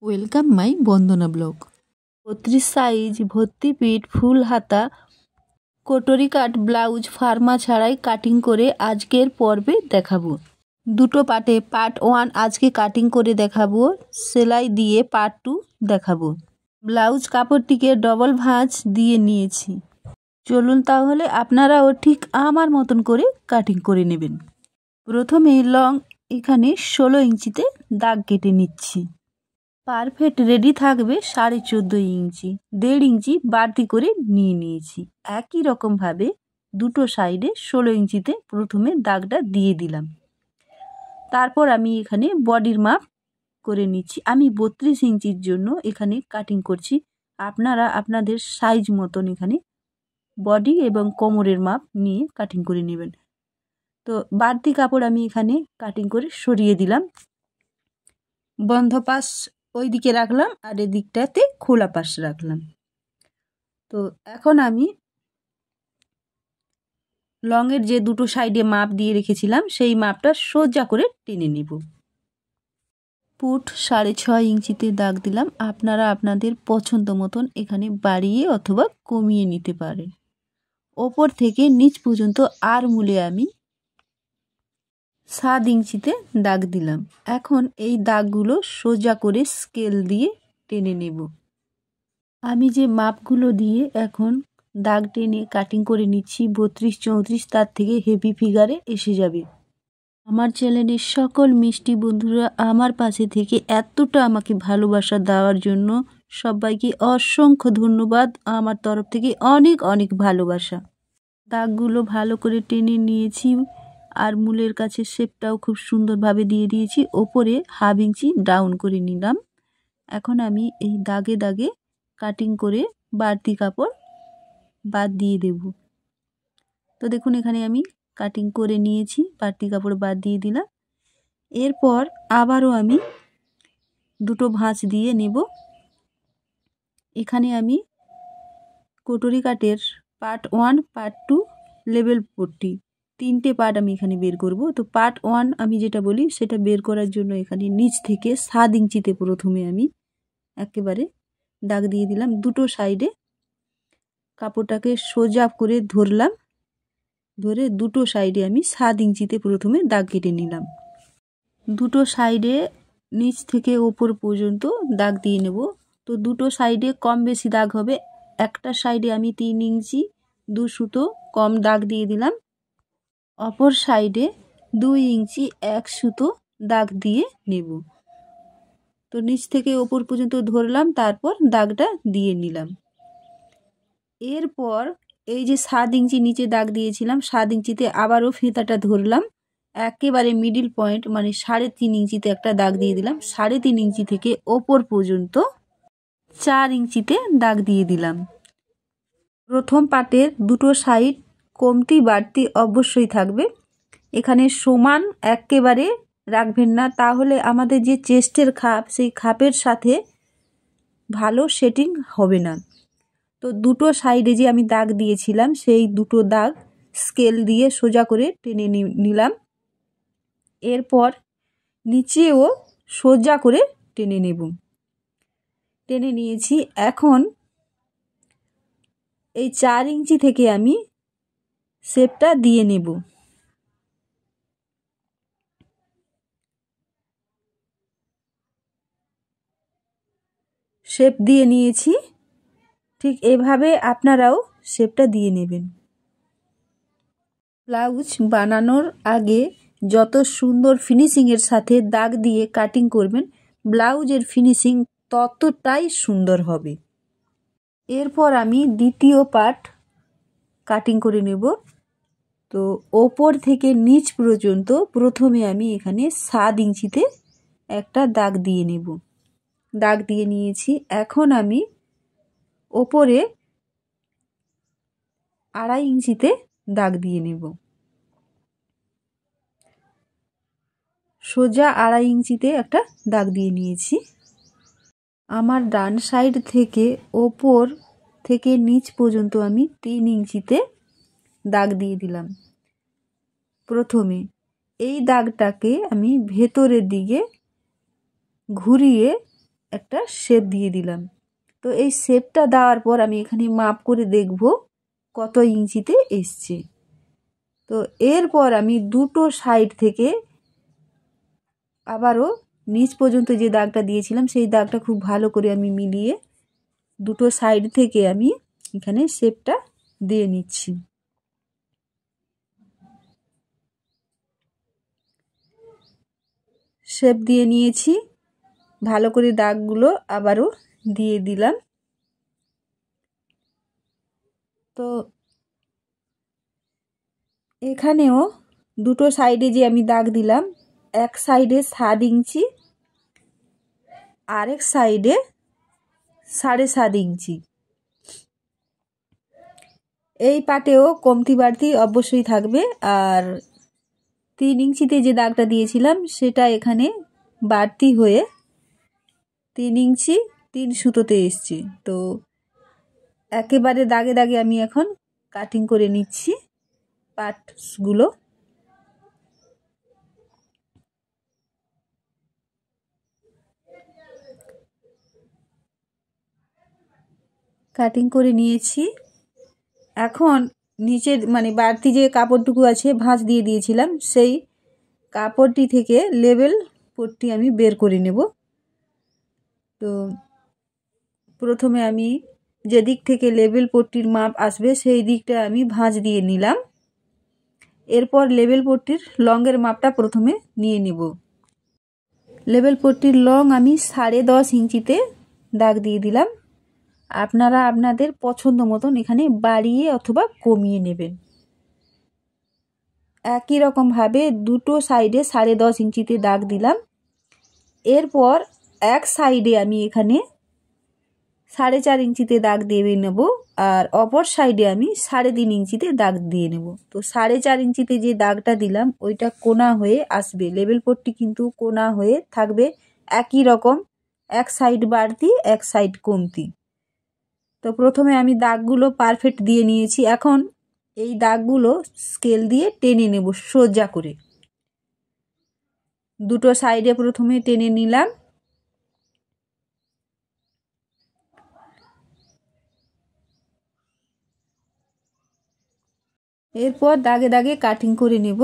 Welcome my Bandana blog. 32 size ভর্তি পিঠ ফুল হাতা কটরি কাট ব্লাউজ ফার্মা ছাড়াই কাটিং করে আজকের পর্বে দেখাবো। দুটো পার্টে পার্ট 1 আজকে কাটিং করে দেখাবো, সেলাই দিয়ে পার্ট 2 দেখাবো। ব্লাউজ কাপড়টিকে ডবল ভাঁজ দিয়ে নিয়েছি। চলুন তাহলে আপনারাও ঠিক আমার মতন করে কাটিং করে নেবেন। প্রথমে লং এখানে 16 ইঞ্চিতে দাগ কেটে নিচ্ছি। পারফেক্ট রেডি থাকবে 14.5 ইঞ্চি, 1.5 ইঞ্চি বাড়তি করে নিয়ে নিয়েছি। একই রকমভাবে দুটো সাইডে 16 ইঞ্চিতে প্রথমে দাগটা দিয়ে দিলাম। তারপর আমি এখানে বডির মাপ করে নিচ্ছি। আমি 32 ইঞ্চির জন্য এখানে কাটিং করছি। আপনারা আপনাদের সাইজ মতন এখানে বডি এবং কোমরের মাপ নিয়ে কাটিং করে নেবেন। তো বাড়তি কাপড় আমি এখানে কাটিং করে সরিয়ে দিলাম। বন্ধ পাশ ওই দিকে রাখলাম আর এদিকটাতে খোলা পাশ রাখলাম। তো এখন আমি লংয়ের যে দুটো সাইডে মাপ দিয়ে রেখেছিলাম সেই মাপটা সোজা করে টেনে নেব। পুট 6.5 ইঞ্চিতে দাগ দিলাম। আপনারা আপনাদের পছন্দ মতন এখানে বাড়িয়ে অথবা কমিয়ে নিতে পারেন। ওপর থেকে নিচ পর্যন্ত আর মূলে আমি 7 ইঞ্চিতে দাগ দিলাম। এখন এই দাগগুলো সোজা করে স্কেল দিয়ে টেনে নেব। আমি যে মাপগুলো দিয়ে এখন দাগ টেনে কাটিং করে নিচ্ছি 32, 34, তার থেকে হেভি ফিগারে এসে যাবে। আমার চ্যানেলের সকল মিষ্টি বন্ধুরা আমার পাশে থেকে এতটা আমাকে ভালোবাসা দেওয়ার জন্য সবাইকে অসংখ্য ধন্যবাদ। আমার তরফ থেকে অনেক অনেক ভালোবাসা। দাগগুলো ভালো করে টেনে নিয়েছি আর মূলের কাছে শেপটাও খুব সুন্দরভাবে দিয়ে দিয়েছি। ওপরে 1/2 ইঞ্চি ডাউন করে নিলাম। এখন আমি এই দাগে দাগে কাটিং করে বাড়তি কাপড় বাদ দিয়ে দেব। তো দেখুন এখানে আমি কাটিং করে নিয়েছি, বাড়তি কাপড় বাদ দিয়ে দিলাম। এরপর আবারও আমি দুটো ভাঁজ দিয়ে নেব। এখানে আমি কটরি কাটের পার্ট 1, পার্ট 2, লেভেল পট্টি 3টে পার্ট আমি এখানে বের করব। তো পার্ট 1 আমি যেটা বলি সেটা বের করার জন্য এখানে নিচ থেকে 7 ইঞ্চিতে প্রথমে আমি একেবারে দাগ দিয়ে দিলাম। দুটো সাইডে কাপড়টাকে সোজা করে ধরলাম, ধরে দুটো সাইডে আমি 7 ইঞ্চিতে প্রথমে দাগ কেটে নিলাম। দুটো সাইডে নিচ থেকে ওপর পর্যন্ত দাগ দিয়ে নেব। তো দুটো সাইডে কম বেশি দাগ হবে। একটা সাইডে আমি 3 ইঞ্চি 2 সুতো কম দাগ দিয়ে দিলাম। অপর সাইডে 2 ইঞ্চি 1 সুতো দাগ দিয়ে নেব। তো নিচ থেকে ওপর পর্যন্ত ধরলাম, তারপর দাগটা দিয়ে নিলাম। এরপর এই যে 7 ইঞ্চি নিচে দাগ দিয়েছিলাম, 7 ইঞ্চিতে আবারও ফিতাটা ধরলাম। একেবারে মিডিল পয়েন্ট মানে 3.5 ইঞ্চিতে একটা দাগ দিয়ে দিলাম। 3.5 ইঞ্চি থেকে ওপর পর্যন্ত 4 ইঞ্চিতে দাগ দিয়ে দিলাম। প্রথম পার্টের দুটো সাইড কমতি বাড়তি অবশ্যই থাকবে। এখানে সমান একেবারে রাখবেন না, তাহলে আমাদের যে চেস্টের খাপ সেই খাপের সাথে ভালো সেটিং হবে না। তো দুটো সাইডে যে আমি দাগ দিয়েছিলাম সেই দুটো দাগ স্কেল দিয়ে সোজা করে টেনে নিলাম। এরপর নিচেও সোজা করে টেনে নেব। টেনে নিয়েছি। এখন এই 4 ইঞ্চি থেকে আমি শেপটা দিয়ে নেব। শেপ দিয়ে নিয়েছি। ঠিক এভাবে আপনারাও শেপটা দিয়ে নেবেন। ব্লাউজ বানানোর আগে যত সুন্দর ফিনিশিংয়ের সাথে দাগ দিয়ে কাটিং করবেন, ব্লাউজের ফিনিশিং ততটাই সুন্দর হবে। এরপর আমি দ্বিতীয় পার্ট কাটিং করে নেব। তো ওপর থেকে নিচ পর্যন্ত প্রথমে আমি এখানে 7 ইঞ্চিতে একটা দাগ দিয়ে নেব। দাগ দিয়ে নিয়েছি। এখন আমি ওপরে 2.5 ইঞ্চিতে দাগ দিয়ে নেব। সোজা 2.5 ইঞ্চিতে একটা দাগ দিয়ে নিয়েছি। আমার ডান সাইড থেকে ওপর থেকে নিচ পর্যন্ত আমি 3 ইঞ্চিতে দাগ দিয়ে দিলাম। প্রথমে এই দাগটাকে আমি ভেতরের দিকে ঘুরিয়ে একটা শেপ দিয়ে দিলাম। তো এই শেপটা দেওয়ার পর আমি এখানে মাপ করে দেখব কত ইঞ্চিতে এসছে। তো এরপর আমি দুটো সাইড থেকে আবারও নিচ পর্যন্ত যে দাগটা দিয়েছিলাম সেই দাগটা খুব ভালো করে আমি মিলিয়ে দুটো সাইড থেকে আমি এখানে শেপটা দিয়ে নিচ্ছি। শেপ দিয়ে নিয়েছি, ভালো করে দাগগুলো আবারও দিয়ে দিলাম। তো এখানেও দুটো সাইডে যে আমি দাগ দিলাম, এক সাইডে 7 ইঞ্চি, আরেক সাইডে 7.5 ইঞ্চি। এই পাটেও কমতি বাড়তি অবশ্যই থাকবে। আর 3 ইঞ্চিতে যে দাগটা দিয়েছিলাম সেটা এখানে বাড়তি হয়ে 3 ইঞ্চি 3 সুতোতে এসছে। তো একেবারে দাগে দাগে আমি এখন কাটিং করে নিচ্ছি পার্টসগুলো। কাটিং করে নিয়েছি। এখন নিচের মানে বাড়তি যে কাপড়টুকু আছে ভাঁজ দিয়ে দিয়েছিলাম, সেই কাপড়টি থেকে লেবেল পট্টি আমি বের করে নেব। তো প্রথমে আমি যে দিক থেকে লেবেল পট্টির মাপ আসবে সেই দিকটা আমি ভাঁজ দিয়ে নিলাম। এরপর লেবেল পট্টির লংয়ের মাপটা প্রথমে নিয়ে নেব। লেবেল পট্টির লং আমি 10.5 ইঞ্চিতে দাগ দিয়ে দিলাম। আপনারা আপনাদের পছন্দ মতন এখানে বাড়িয়ে অথবা কমিয়ে নেবেন। একই রকমভাবে দুটো সাইডে 10.5 ইঞ্চিতে দাগ দিলাম। এরপর এক সাইডে আমি এখানে 4.5 ইঞ্চিতে দাগ দিয়ে নেব, আর অপর সাইডে আমি 3.5 ইঞ্চিতে দাগ দিয়ে নেব। তো 4.5 ইঞ্চিতে যে দাগটা দিলাম ওইটা কোনা হয়ে আসবে। লেবেল পট্টি কিন্তু কোনা হয়ে থাকবে একই রকম, এক সাইড বাড়তি এক সাইড কমতি। তো প্রথমে আমি দাগগুলো পারফেক্ট দিয়ে নিয়েছি। এখন এই দাগগুলো স্কেল দিয়ে টেনে নেব সোজা করে। দুটো সাইডে প্রথমে টেনে নিলাম। এরপর দাগে দাগে কাটিং করে নেব।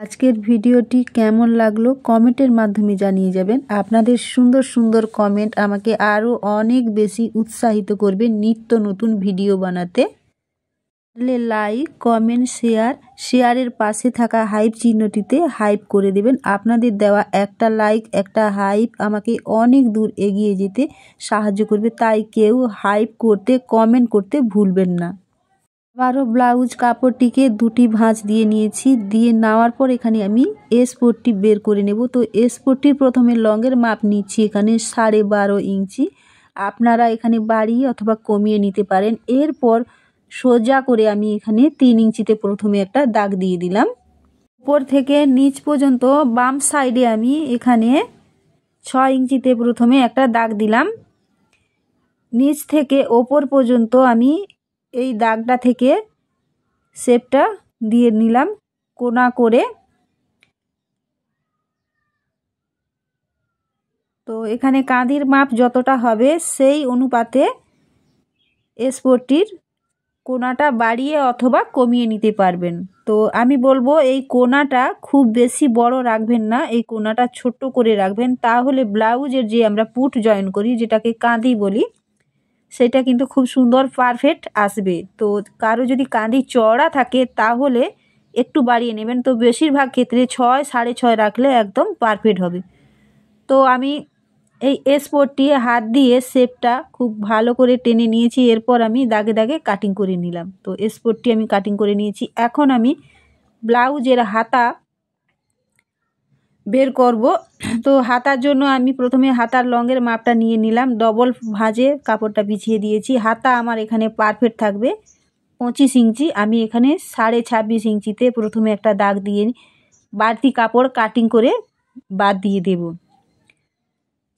আজকের ভিডিওটি কেমন লাগলো কমেন্টের মাধ্যমে জানিয়ে যাবেন। আপনাদের সুন্দর সুন্দর কমেন্ট আমাকে আরও অনেক বেশি উৎসাহিত করবে নিত্য নতুন ভিডিও বানাতে। লাইক, কমেন্ট, শেয়ারের পাশে থাকা হাইপ চিহ্নটিতে হাইপ করে দেবেন। আপনাদের দেওয়া একটা লাইক, একটা হাইপ আমাকে অনেক দূর এগিয়ে যেতে সাহায্য করবে। তাই কেউ হাইপ করতে, কমেন্ট করতে ভুলবেন না। আবারও ব্লাউজ কাপড়টিকে দুটি ভাঁজ দিয়ে নিয়েছি। দিয়ে নেওয়ার পর এখানে আমি এস পট্টি বের করে নেব। তো এস পট্টির প্রথমে লংয়ের মাপ নিচ্ছি এখানে 12.5 ইঞ্চি। আপনারা এখানে বাড়িয়ে অথবা কমিয়ে নিতে পারেন। এরপর সোজা করে আমি এখানে 3 ইঞ্চিতে প্রথমে একটা দাগ দিয়ে দিলাম। উপর থেকে নিচ পর্যন্ত বাম সাইডে আমি এখানে 6 ইঞ্চিতে প্রথমে একটা দাগ দিলাম। নিচ থেকে ওপর পর্যন্ত আমি এই দাগটা থেকে শেপটা দিয়ে নিলাম কোনা করে। তো এখানে কাঁধির মাপ যতটা হবে সেই অনুপাতে এস পট্টির কোনাটা বাড়িয়ে অথবা কমিয়ে নিতে পারবেন। তো আমি বলবো এই কোনাটা খুব বেশি বড় রাখবেন না, এই কোনাটা ছোট্ট করে রাখবেন। তাহলে ব্লাউজের যে আমরা পুট জয়েন করি, যেটাকে কাঁধি বলি, সেটা কিন্তু খুব সুন্দর পারফেক্ট আসবে। তো কারো যদি কাঁধি চওড়া থাকে তাহলে একটু বাড়িয়ে নেবেন। তো বেশিরভাগ ক্ষেত্রে 6, 6.5 রাখলে একদম পারফেক্ট হবে। তো আমি এই এস পট্টি হাত দিয়ে শেপটা খুব ভালো করে টেনে নিয়েছি। এরপর আমি দাগে দাগে কাটিং করে নিলাম। তো এস পট্টি আমি কাটিং করে নিয়েছি। এখন আমি ব্লাউজের হাতা বের করব। তো হাতার জন্য আমি প্রথমে হাতার লংয়ের মাপটা নিয়ে নিলাম। ডবল ভাঁজে কাপড়টা বিছিয়ে দিয়েছি। হাতা আমার এখানে পারফেক্ট থাকবে 25 ইঞ্চি। আমি এখানে 26.5 ইঞ্চিতে প্রথমে একটা দাগ দিয়ে বাড়তি কাপড় কাটিং করে বাদ দিয়ে দেব।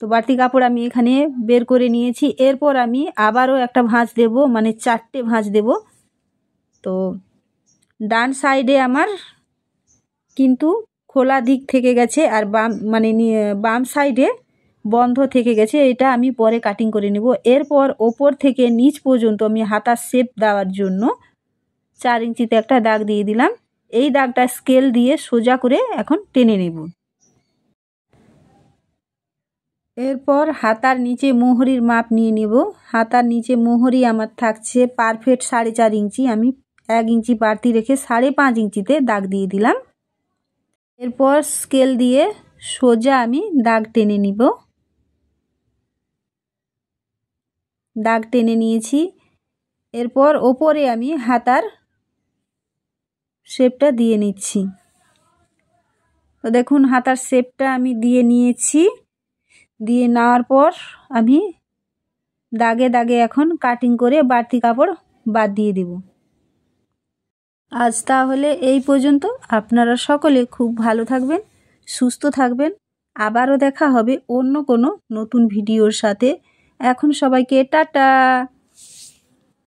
তো বাড়তি কাপড় আমি এখানে বের করে নিয়েছি। এরপর আমি আবারও একটা ভাঁজ দেব, মানে 4টে ভাঁজ দেব। তো ডান সাইডে আমার কিন্তু খোলা দিক থেকে গেছে, আর বাম সাইডে বন্ধ থেকে গেছে, এটা আমি পরে কাটিং করে নেব। এরপর ওপর থেকে নিচ পর্যন্ত আমি হাতার শেপ দেওয়ার জন্য 4 ইঞ্চিতে একটা দাগ দিয়ে দিলাম। এই দাগটা স্কেল দিয়ে সোজা করে এখন টেনে নেব। এরপর হাতার নিচে মোহরির মাপ নিয়ে নেব। হাতার নিচে মোহরি আমার থাকছে পারফেক্ট 4.5 ইঞ্চি, আমি 1 ইঞ্চি বাড়তি রেখে 5.5 ইঞ্চিতে দাগ দিয়ে দিলাম। এরপর স্কেল দিয়ে সোজা আমি দাগ টেনে নিব। দাগ টেনে নিয়েছি। এরপর ওপরে আমি হাতার শেপটা দিয়ে নিচ্ছি। তো দেখুন হাতার শেপটা আমি দিয়ে নিয়েছি। দিয়ে নেওয়ার পর আমি দাগে দাগে এখন কাটিং করে বাড়তি কাপড় বাদ দিয়ে দেব। আজ তাহলে এই পর্যন্ত। আপনারা সকলে খুব ভালো থাকবেন, সুস্থ থাকবেন। আবারও দেখা হবে অন্য কোনো নতুন ভিডিওর সাথে। এখন সবাইকে টাটা।